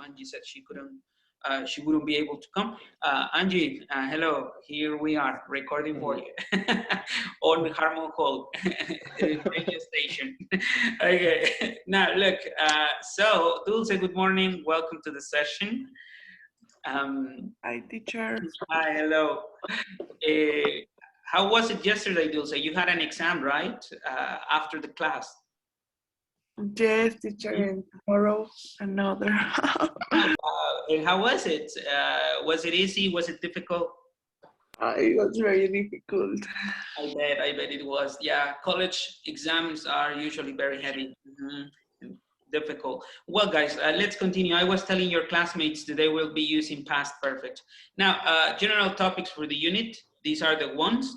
Angie said she wouldn't be able to come. Angie, hello. Here we are recording for you on Harmon Hall radio station. Okay. Now look. So Dulce, good morning. Welcome to the session. Hi, teacher. Hi. Hello. How was it yesterday, Dulce? You had an exam, right? After the class. Yes, teacher, and tomorrow another. And how was it? Was it easy? Was it difficult? It was very difficult. I bet it was. Yeah, college exams are usually very heavy. Difficult. Well, guys, let's continue. I was telling your classmates today we'll be using past perfect. Now, general topics for the unit. These are the ones.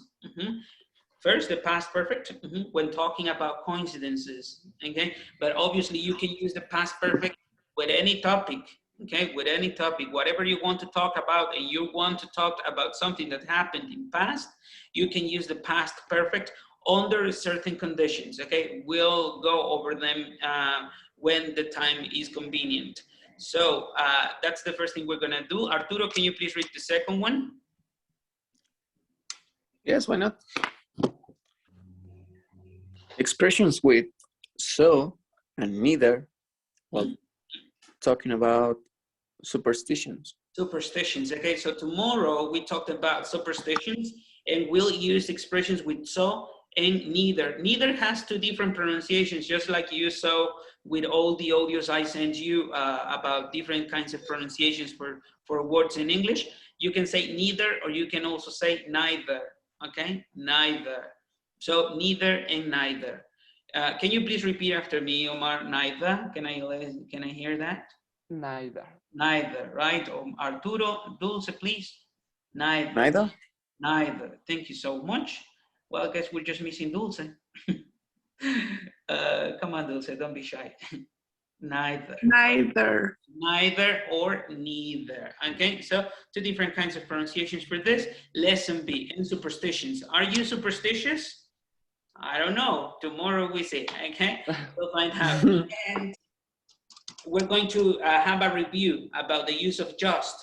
First, the past perfect when talking about coincidences, okay? But obviously you can use the past perfect with any topic, okay? With any topic, whatever you want to talk about and you want to talk about something that happened in past, you can use the past perfect under certain conditions, okay? We'll go over them when the time is convenient. So that's the first thing we're gonna do. Arturo, can you please read the second one? Yes, why not? Expressions with so and neither, well, talking about superstitions. Superstitions, okay, so tomorrow we talked about superstitions and we'll use expressions with so and neither. Neither has two different pronunciations, just like you saw with all the audios I sent you about different kinds of pronunciations for words in English. You can say neither or you can also say neither, okay, neither. So neither and neither. Can you please repeat after me, Omar? Neither. Can I hear that? Neither. Neither, right? Arturo, Dulce, please. Neither. Neither? Neither. Thank you so much. Well, I guess we're just missing Dulce. Come on, Dulce, don't be shy. Neither. Neither. Neither or neither. Okay, so two different kinds of pronunciations for this. Lesson B, in superstitions. Are you superstitious? I don't know. Tomorrow we see, okay? We'll find out. And we're going to have a review about the use of just.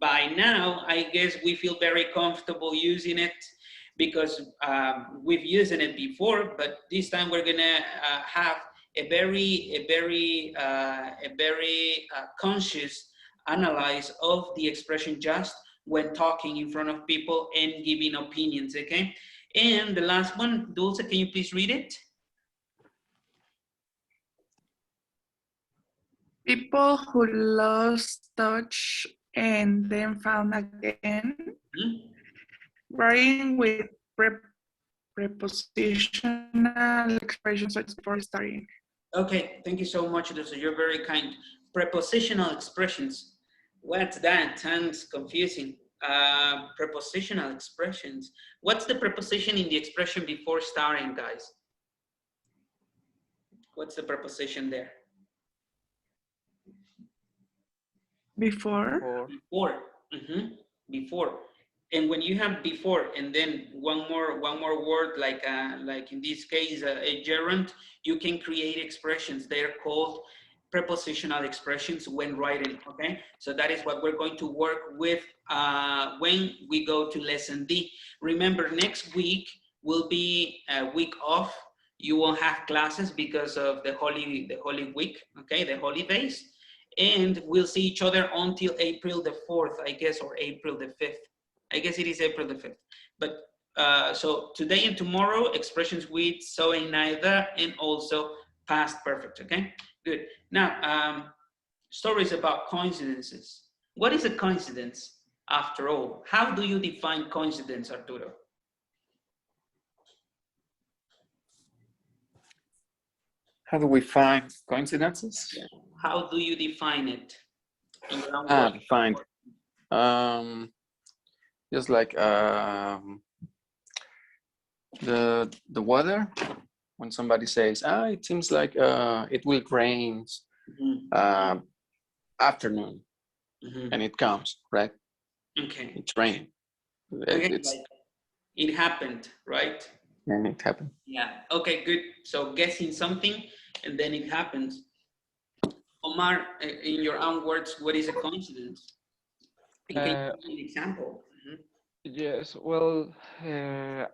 By now, I guess we feel very comfortable using it because we've used it before, but this time we're gonna have a very conscious analyze of the expression just when talking in front of people and giving opinions, okay? And the last one, Dulce, can you please read it? People who lost touch and then found again, writing with prepositional expressions before starting. Okay, thank you so much, Dulce. You're very kind. Prepositional expressions. What's that? Sounds confusing. Prepositional expressions. What's the preposition in the expression before starting, guys? What's the preposition there? Before. Before. Before. And when you have before and then one more word like in this case a gerund, you can create expressions. They're called prepositional expressions when writing, okay? So that is what we're going to work with when we go to lesson D. Remember, next week will be a week off. You won't have classes because of the Holy Week, okay, the holidays. And we'll see each other until April the 4th, I guess, or April the 5th. I guess it is April the 5th. But so today and tomorrow, expressions with so and neither, and also past perfect, okay? Good. Now, stories about coincidences. What is a coincidence after all? How do you define coincidence, Arturo? How do we find coincidences? How do you define it? Defined. Just like the weather, when somebody says, it seems like it will rain afternoon, and it comes, right? Okay. It's raining. Okay, it happened, right? And it happened. Yeah, okay, good. So guessing something, and then it happens. Omar, in your own words, what is a coincidence? And can you give me an example? Yes, well,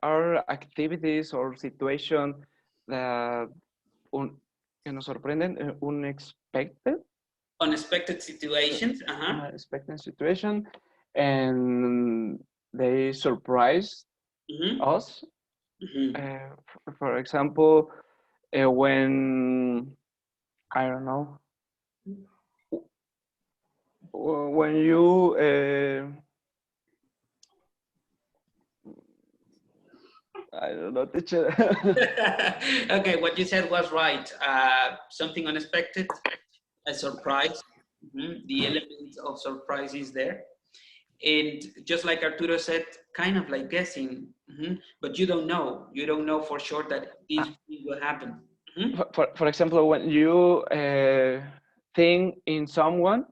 are activities or situation that que nos sorprenden, unexpected, Unexpected situations. unexpected situation, and they surprise us. For example, when, I don't know, when you I don't know, teacher. Okay, what you said was right. Something unexpected, a surprise. The element of surprise is there. And just like Arturo said, kind of like guessing, but you don't know. You don't know for sure that this will happen. For example, when you think in someone,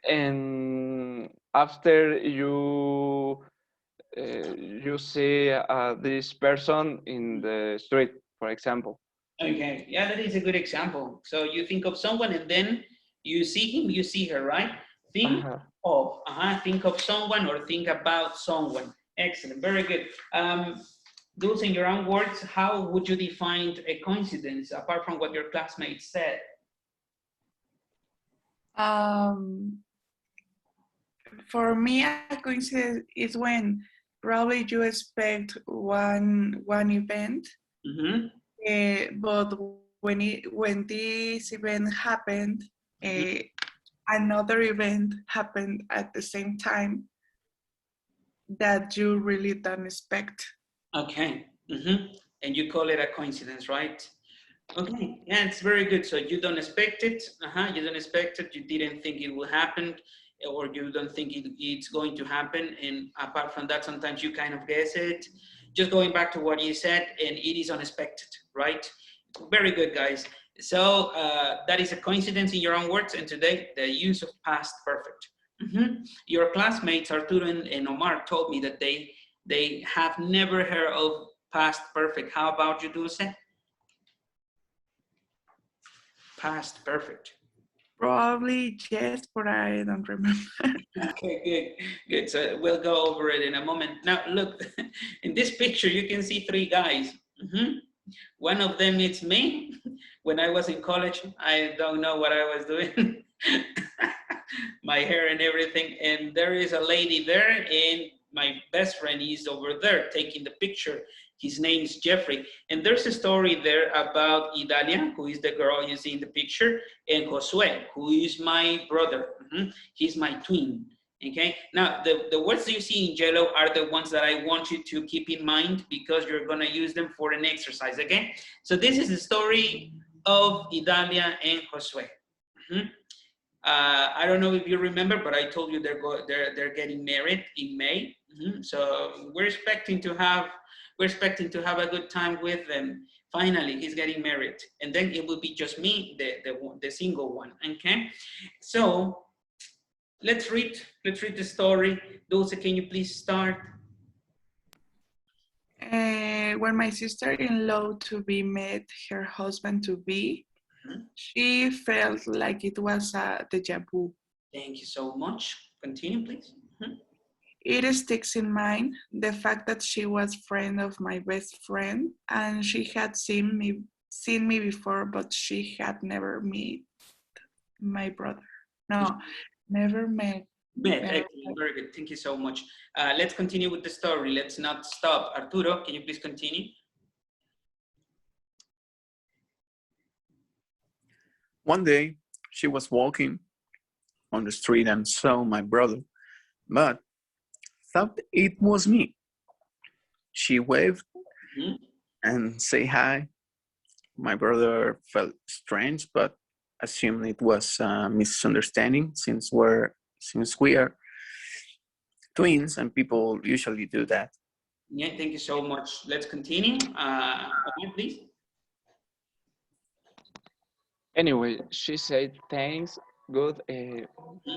and after you see this person in the street, for example. Okay, yeah, that is a good example. So you think of someone and then you see him, you see her, right? Think of someone or think about someone. Excellent, very good. Those in your own words, how would you define a coincidence apart from what your classmates said? For me, a coincidence is when probably you expect one event, but when this event happened, another event happened at the same time that you really don't expect. Okay, and you call it a coincidence, right? Okay, yeah, it's very good. So you don't expect it, you don't expect it, you didn't think it will happen, or you don't think it's going to happen, and apart from that, sometimes you kind of guess it. Just going back to what you said, and it is unexpected, right? Very good, guys. So that is a coincidence in your own words, and today, the use of past perfect. Your classmates, Arturo and Omar, told me that they have never heard of past perfect. How about you, Dulce? Past perfect. Probably yes, but I don't remember. Okay, good. So we'll go over it in a moment. Now, look, in this picture, you can see three guys. One of them is me. When I was in college, I don't know what I was doing. My hair and everything. And there is a lady there, and my best friend is over there taking the picture. His name's Jeffrey. And there's a story there about Idalia, who is the girl you see in the picture, and Josue, who is my brother. He's my twin. Okay, now the words you see in yellow are the ones that I want you to keep in mind because you're gonna use them for an exercise, okay? So this is the story of Idalia and Josue. I don't know if you remember, but I told you they're getting married in May. So we're expecting to have a good time with them. Finally, he's getting married, and then it will be just me, the single one. Okay, so let's read the story. Dulce, can you please start? When my sister-in-law to-be met her husband-to-be, she felt like it was a déjà vu. Thank you so much. Continue, please. It sticks in mind the fact that she was friend of my best friend, and she had seen me before, but she had never met my brother. No, never met. Excellent. Very good. Thank you so much. Let's continue with the story. Let's not stop. Arturo, can you please continue? One day, she was walking on the street and saw my brother, but thought it was me. She waved and said hi. My brother felt strange, but assumed it was a misunderstanding since we are twins and people usually do that. Yeah, thank you so much. Let's continue. Please. Anyway, she said thanks. Good.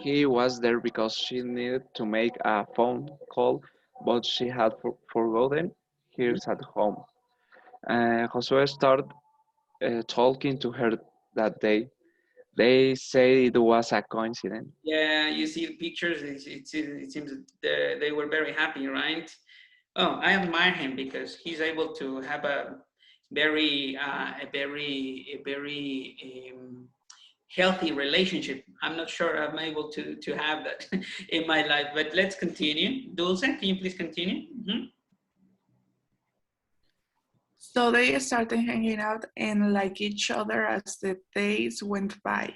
He was there because she needed to make a phone call, but she had forgotten hers at home. Josue started talking to her that day. They say it was a coincidence. Yeah, you see the pictures. It seems that they were very happy, right? Oh, I admire him because he's able to have a very healthy relationship. I'm not sure I'm able to have that in my life, but let's continue. Dulce, can you please continue? Mm-hmm. So they started hanging out and like each other as the days went by.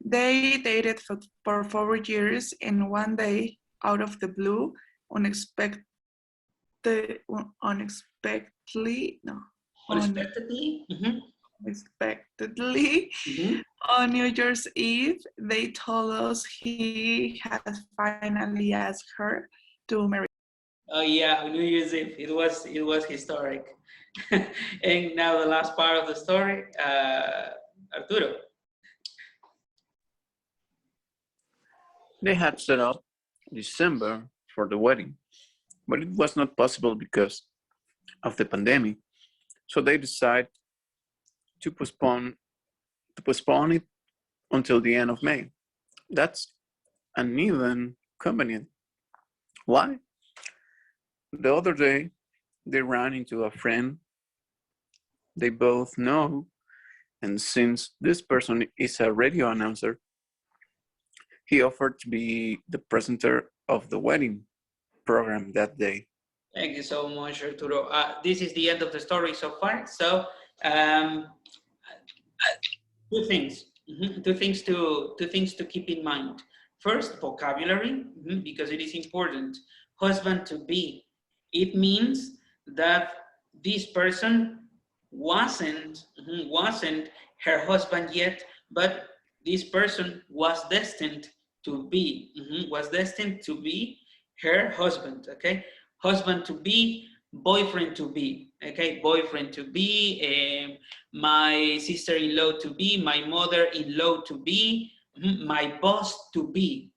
They dated for 4 years, and one day, out of the blue, unexpectedly, Unexpectedly. Mm-hmm. unexpectedly, Mm-hmm. on New Year's Eve, they told us he had finally asked her to marry. Oh yeah, New Year's Eve. It was historic. And now the last part of the story, Arturo. They had set up December for the wedding, but it was not possible because of the pandemic. So they decided to postpone it until the end of May. That's uneven convenient. Why? The other day, they ran into a friend they both know, and since this person is a radio announcer, he offered to be the presenter of the wedding program that day. Thank you so much, Arturo. This is the end of the story so far. So, um, two things. Mhm. Two things to keep in mind. First, vocabulary, because it is important. Husband to be. It means that this person wasn't her husband yet, but this person was destined to be, was destined to be her husband. Okay, husband to be, boyfriend to be. Okay, boyfriend to be, my sister-in-law to be, my mother-in-law to be, my boss to be,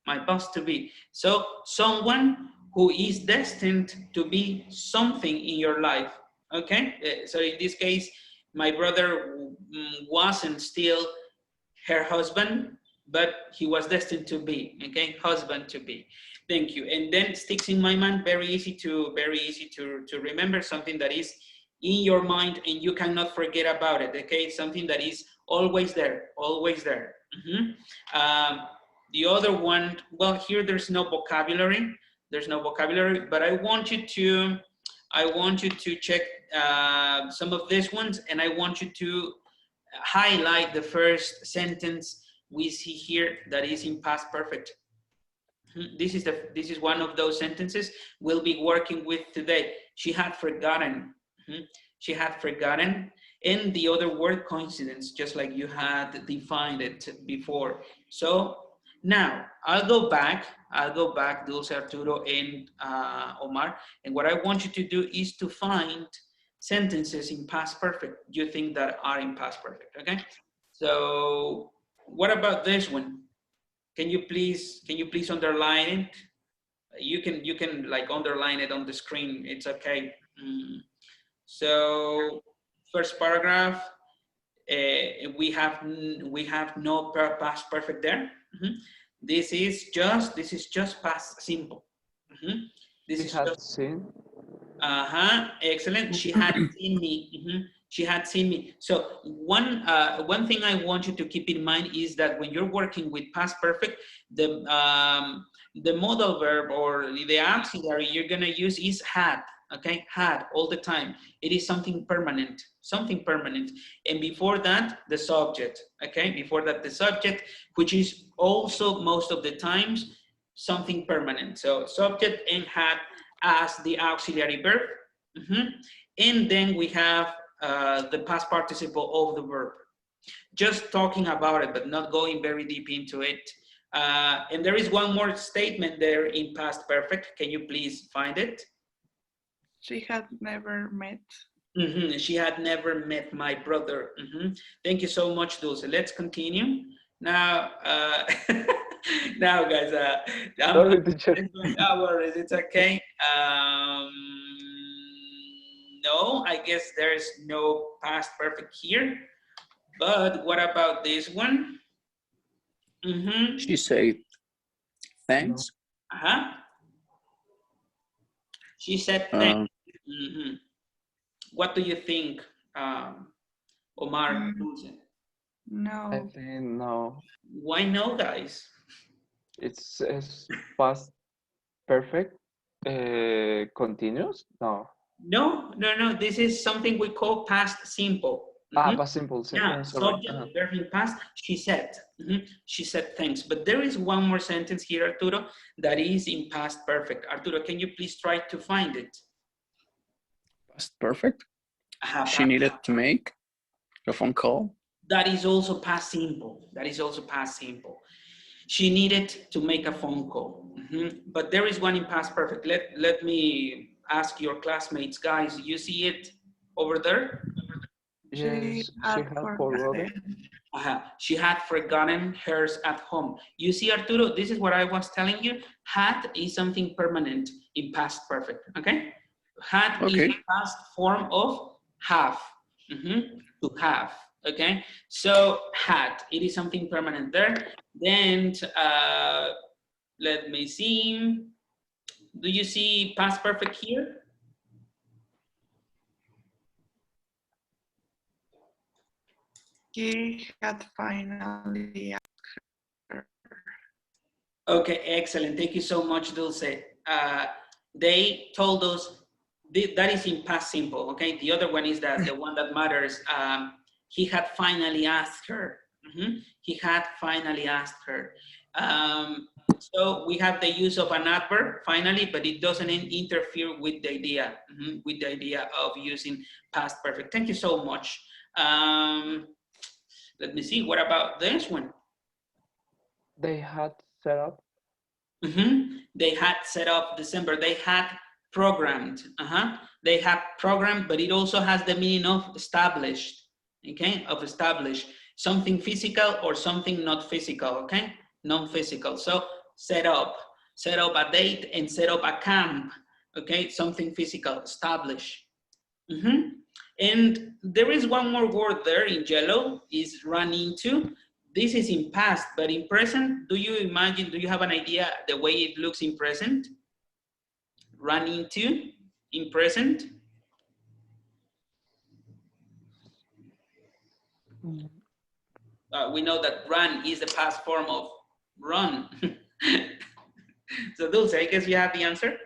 my boss to be. So someone who is destined to be something in your life. Okay, so in this case, my brother wasn't still her husband, but he was destined to be. Okay, husband to be. Thank you. And then sticks in my mind, very easy to remember, something that is in your mind and you cannot forget about it. Okay, something that is always there, always there. The other one, well, here there's no vocabulary. There's no vocabulary, but I want you to check some of these ones, and I want you to highlight the first sentence we see here that is in past perfect. This is one of those sentences we'll be working with today. She had forgotten. She had forgotten. And the other word, coincidence, just like you had defined it before. So now I'll go back, Dulce, Arturo, and Omar. And what I want you to do is to find sentences in past perfect you think that are in past perfect. Okay. So what about this one? Can you please underline it? You can like underline it on the screen. It's okay. So first paragraph, we have no past perfect there. This is just past simple. This is just seen. Excellent. She had seen me. She had seen me. So one thing I want you to keep in mind is that when you're working with past perfect, the modal verb or the auxiliary you're gonna use is had. Okay, had all the time. It is something permanent, And before that, the subject. Okay, before that, the subject, which is also most of the times something permanent. So subject and had as the auxiliary verb. And then we have the past participle of the verb. Just talking about it, but not going very deep into it. And there is one more statement there in past perfect. Can you please find it? She had never met. She had never met my brother. Thank you so much, Dulce. Let's continue. Now, now guys, Sorry, teacher. no worries, it's okay. No, I guess there's no past perfect here. But what about this one? Mm-hmm. She said, thanks. She said thanks. Mm-hmm. What do you think, Omar? No. I think no. Why no, guys? It's past perfect. Continuous? No. No. This is something we call past simple. Past simple. Yeah, Sorry. subject, verb in past. She said. She said thanks. But there is one more sentence here, Arturo, that is in past perfect. Arturo, can you please try to find it? Past perfect. She needed to make a phone call. That is also past simple. That is also past simple. She needed to make a phone call. But there is one in past perfect. Let me ask your classmates, guys. You see it over there? Yes, she had forgotten. She had forgotten hers at home. You see, Arturo, this is what I was telling you. Had is something permanent in past perfect, okay? Had is the past form of have, to have, okay? So had, it is something permanent there. Then, let me see. Do you see past perfect here? He had finally asked her. Okay, excellent. Thank you so much, Dulce. They told us that is in past simple, okay? The other one is that the one that matters. He had finally asked her. He had finally asked her. So we have the use of an adverb, finally, but it doesn't interfere with the idea of using past perfect. Thank you so much. Let me see, what about this one? They had set up. They had set up December. They had programmed. They have programmed, but it also has the meaning of established, okay? Of established. Something physical or something not physical, okay? Non-physical. So set up a date and set up a camp, okay? Something physical, establish. And there is one more word there in yellow, is run into. This is in past, but in present, do you imagine, do you have an idea the way it looks in present? Run into, in present? We know that run is the past form of run. So Dulce, I guess you have the answer?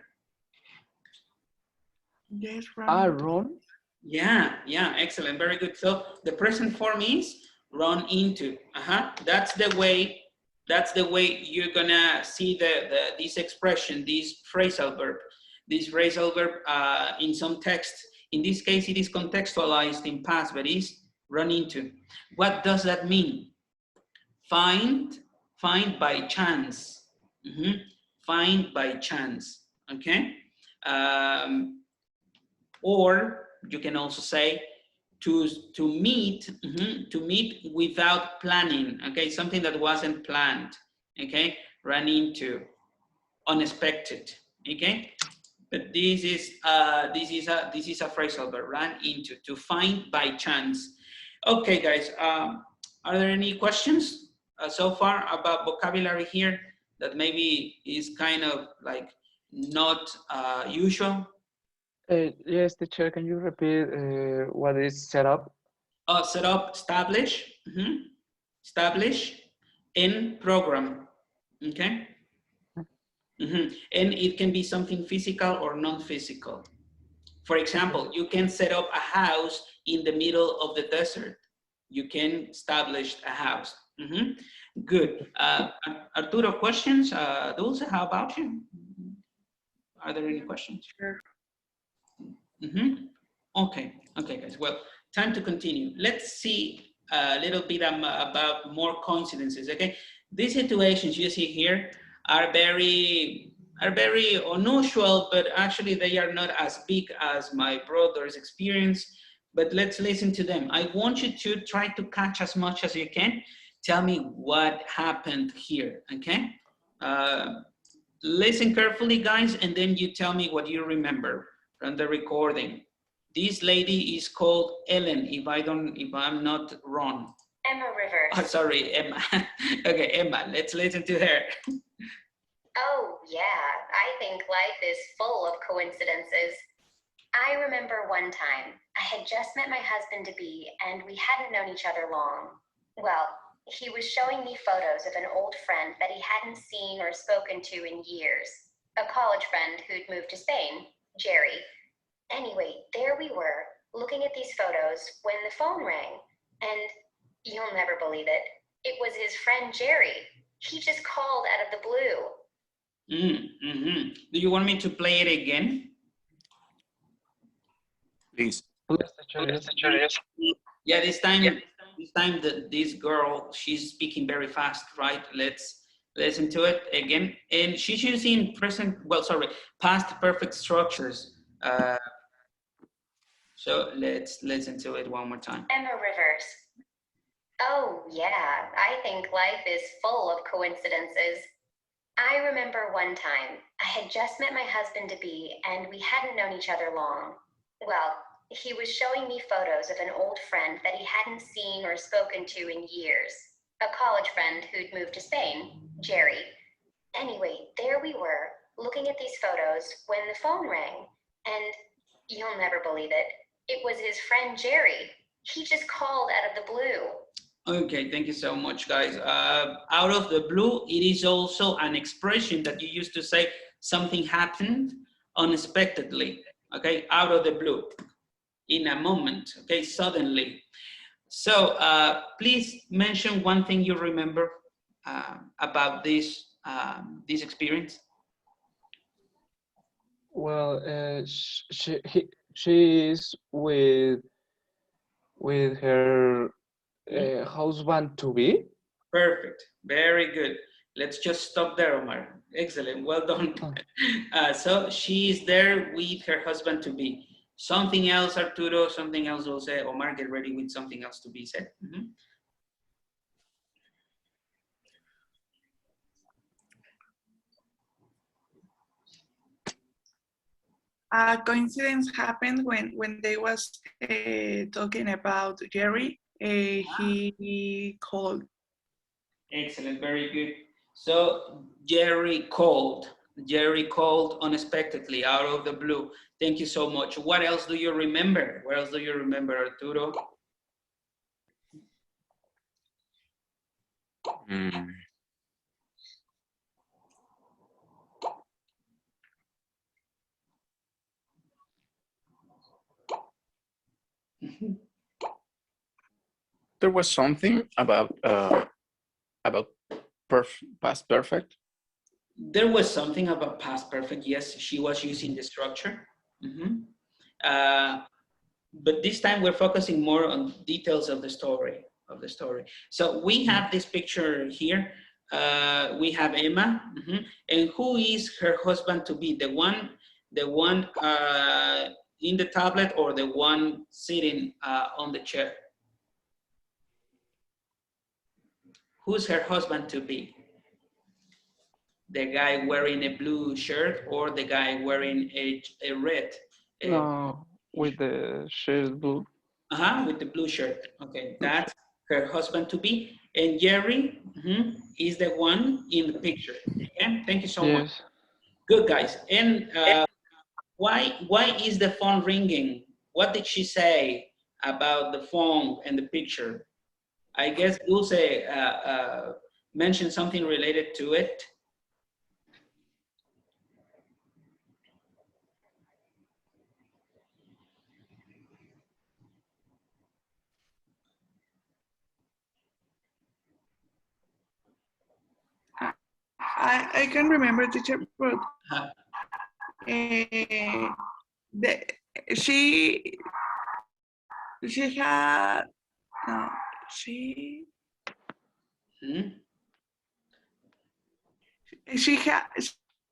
Yes, run. Run? Yeah, excellent, very good. So the present form is run into. That's the way you're gonna see this expression, this phrasal verb. This phrasal verb in some text. In this case, it is contextualized in past, but is run into. What does that mean? Find by chance. Find by chance. Okay. Or you can also say to meet without planning, okay? Something that wasn't planned, okay? Run into, unexpected, okay? But this is a phrasal verb, run into, to find by chance. Okay, guys, are there any questions so far about vocabulary here that maybe is kind of like not usual? Yes, teacher, can you repeat what is set up? Set up, establish, establish, and program, okay? And it can be something physical or non-physical. For example, you can set up a house in the middle of the desert. You can establish a house. Good. Arturo, questions? Dulce, how about you? Are there any questions? Sure. Okay, guys. Well, time to continue. Let's see a little bit about more coincidences. Okay, these situations you see here are very unusual, but actually they are not as big as my brother's experience. But let's listen to them. I want you to try to catch as much as you can. Tell me what happened here. Okay. Listen carefully, guys, and then you tell me what you remember from the recording. This lady is called Ellen, if I'm not wrong. Emma Rivers. Oh, sorry, Emma. Okay, Emma, let's listen to her. Oh, yeah, I think life is full of coincidences. I remember one time, I had just met my husband-to-be, and we hadn't known each other long. Well, he was showing me photos of an old friend that he hadn't seen or spoken to in years. A college friend who'd moved to Spain, Jerry. Anyway, there we were, looking at these photos when the phone rang, and you'll never believe it. It was his friend Jerry. He just called out of the blue. Do you want me to play it again? Please. Yeah, this time this girl, she's speaking very fast, right? Let's listen to it again. And she's using past perfect structures. So let's listen to it one more time. Emma Rivers. Oh, yeah, I think life is full of coincidences. I remember one time, I had just met my husband-to-be, and we hadn't known each other long. Well, he was showing me photos of an old friend that he hadn't seen or spoken to in years. A college friend who'd moved to Spain, Jerry. Anyway, there we were, looking at these photos when the phone rang, and you'll never believe it. It was his friend Jerry. He just called out of the blue. Okay, thank you so much, guys. Out of the blue, it is also an expression that you used to say something happened unexpectedly, okay? Out of the blue, in a moment, okay, suddenly. So please mention one thing you remember about this experience. Well, she's with her husband to be. Perfect, very good. Let's just stop there, Omar. Excellent, well done. So she's there with her husband to be. Something else, Arturo, something else will say. Omar, get ready with something else to be said. A coincidence happened when they was talking about Jerry. He called. Excellent, very good. So Jerry called unexpectedly out of the blue. Thank you so much. What else do you remember? What else do you remember, Arturo? There was something about past perfect. There was something about past perfect. Yes, she was using the structure. But this time we're focusing more on details of the story. So we have this picture here. We have Emma, and who is her husband to be? The one in the tablet, or the one sitting on the chair? Who's her husband to be? The guy wearing a blue shirt, or the guy wearing a red? No, with the shirt blue. With the blue shirt. Okay, that's her husband to be. And Jerry is the one in the picture. Okay, thank you so much. Good, guys. And why is the phone ringing? What did she say about the phone and the picture? I guess Dulce mentioned something related to it. I can remember, teacher, but she had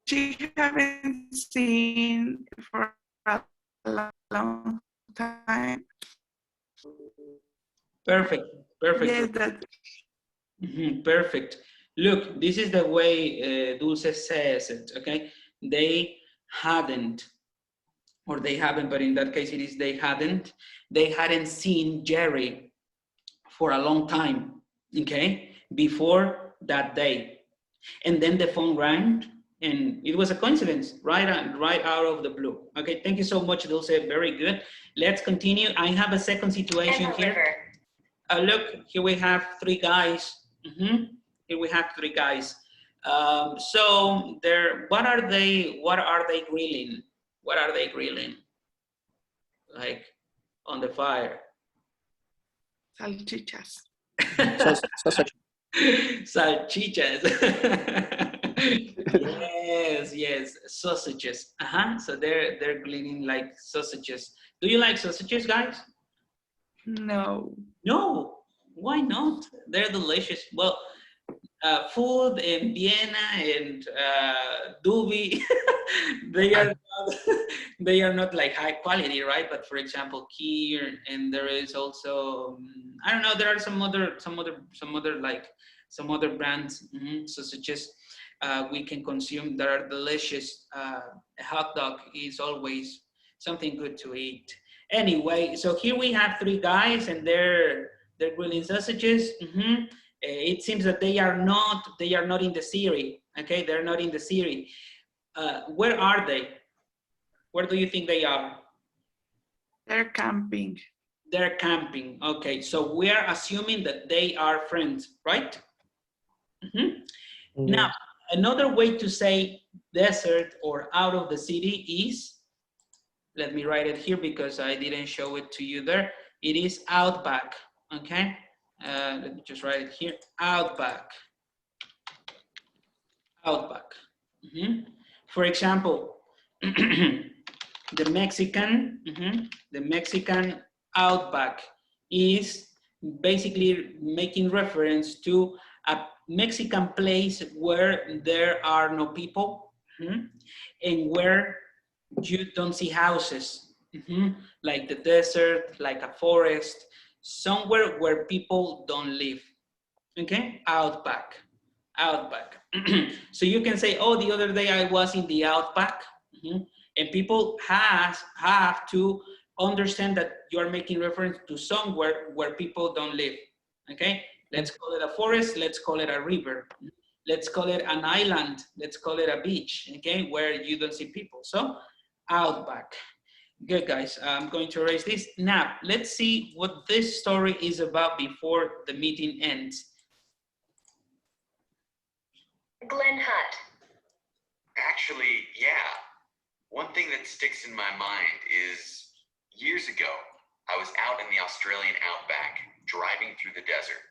she haven't seen for a long time. Perfect. Yes, that. Perfect. Look, this is the way Dulce says it, okay? They hadn't, but in that case it is they hadn't seen Jerry for a long time, okay, before that day. And then the phone rang, and it was a coincidence, right out of the blue. Okay, thank you so much, Dulce, very good. Let's continue. I have a second situation here. Look, here we have three guys. Here we have three guys. So what are they grilling? What are they grilling? Like on the fire? Salchichas. Sausage. Salchichas. Yes, sausages. So they're grilling like sausages. Do you like sausages, guys? No. No, why not? They're delicious. Well, food in Vienna and Duvi, they are not like high quality, right? But for example, Kir, and there is also I don't know. There are some other brands, sausages we can consume that are delicious. A hot dog is always something good to eat. Anyway, so here we have three guys, and they're grilling sausages. It seems that they are not in the series. Okay, they're not in the series. Where are they? Where do you think they are? They're camping. They're camping. Okay, so we are assuming that they are friends, right? Now, another way to say desert or out of the city is, let me write it here because I didn't show it to you there. It is outback, okay? Let me just write it here, outback. Outback. For example, the Mexican outback is basically making reference to a Mexican place where there are no people and where you don't see houses, like the desert, like a forest, somewhere where people don't live. Okay, outback. So you can say, oh, the other day I was in the outback, and people have to understand that you're making reference to somewhere where people don't live. Okay, let's call it a forest, let's call it a river, let's call it an island, let's call it a beach, okay, where you don't see people. So outback. Good, guys. I'm going to erase this. Now, let's see what this story is about before the meeting ends. Glen Hut. Actually, yeah. One thing that sticks in my mind is years ago, I was out in the Australian outback, driving through the desert.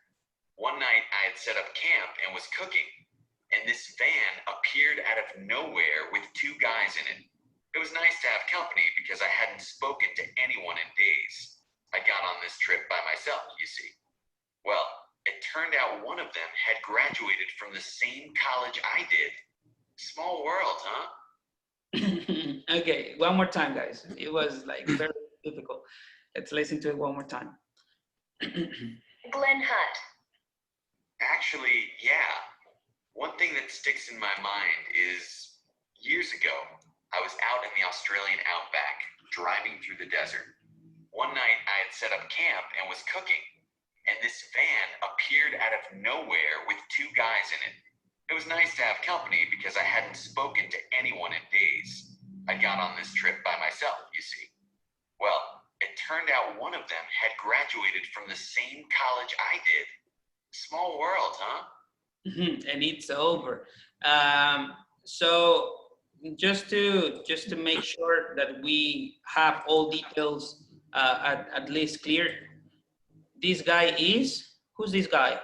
One night, I had set up camp and was cooking, and this van appeared out of nowhere with two guys in it. It was nice to have company because I hadn't spoken to anyone in days. I got on this trip by myself, you see. Well, it turned out one of them had graduated from the same college I did. Small world, huh? Okay, one more time, guys. It was like very difficult. Let's listen to it one more time. Glen Hut. Actually, yeah. One thing that sticks in my mind is years ago, I was out in the Australian outback, driving through the desert. One night, I had set up camp and was cooking, and this van appeared out of nowhere with two guys in it. It was nice to have company because I hadn't spoken to anyone in days. I got on this trip by myself, you see. Well, it turned out one of them had graduated from the same college I did. Small world, huh? And it's over. So just to make sure that we have all details at least clear, this guy is, who's this guy?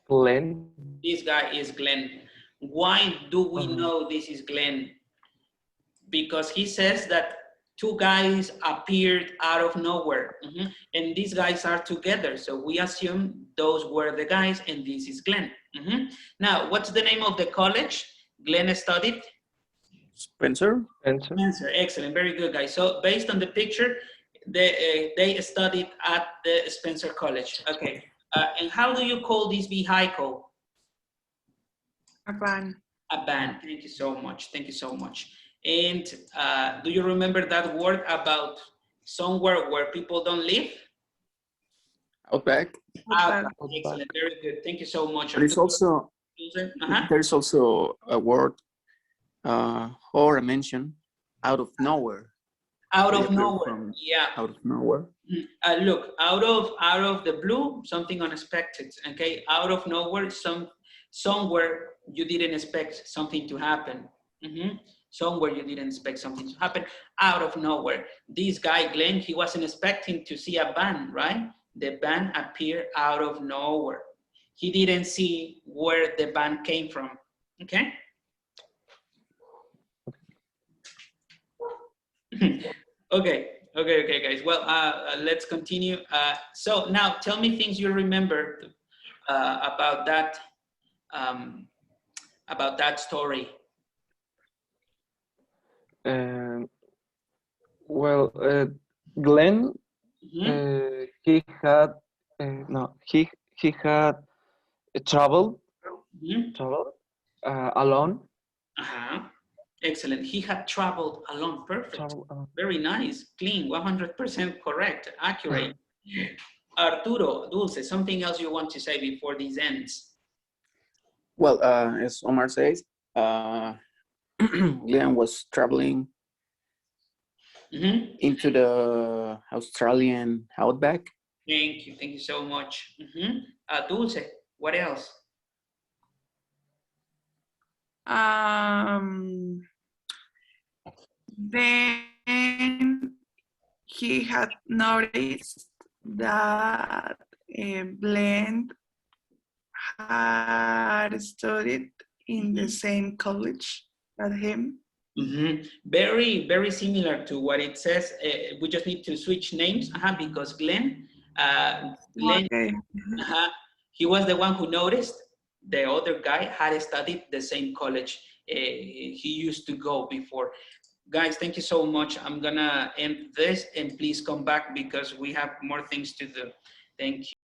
Glenn. This guy is Glenn. Why do we know this is Glenn? Because he says that two guys appeared out of nowhere, and these guys are together. So we assume those were the guys, and this is Glenn. Now, what's the name of the college Glenn studied? Spencer. Spencer. Excellent. Very good, guys. So based on the picture, they studied at the Spencer College. Okay. And how do you call this vehicle? A van. A van. Thank you so much. Thank you so much. And do you remember that word about somewhere where people don't live. Outback. Outback. Outback. Excellent, very good. Thank you so much. But it's also there's also a word or a mention out of nowhere. Out of nowhere. Yeah. Out of nowhere. Look, out of the blue, something unexpected. Okay, out of nowhere, somewhere you didn't expect something to happen. Somewhere you didn't expect something to happen. Out of nowhere. This guy Glenn, he wasn't expecting to see a van, right? The van appeared out of nowhere. He didn't see where the van came from. Okay. Okay, guys. Well, let's continue. So now, tell me things you remember about that story. Well, Glenn, he had traveled alone. Excellent. He had traveled alone. Perfect. Very nice. Clean. 100% correct. Accurate. Arturo, Dulce, something else you want to say before this ends? Well, as Omar says, Glenn was traveling into the Australian outback. Thank you so much. Dulce, what else? Then he had noticed that Glenn had studied in the same college as him. Very, very similar to what it says. We just need to switch names because Glenn, he was the one who noticed. The other guy had studied the same college he used to go before. Guys, thank you so much. I'm gonna end this and please come back because we have more things to do. Thank you.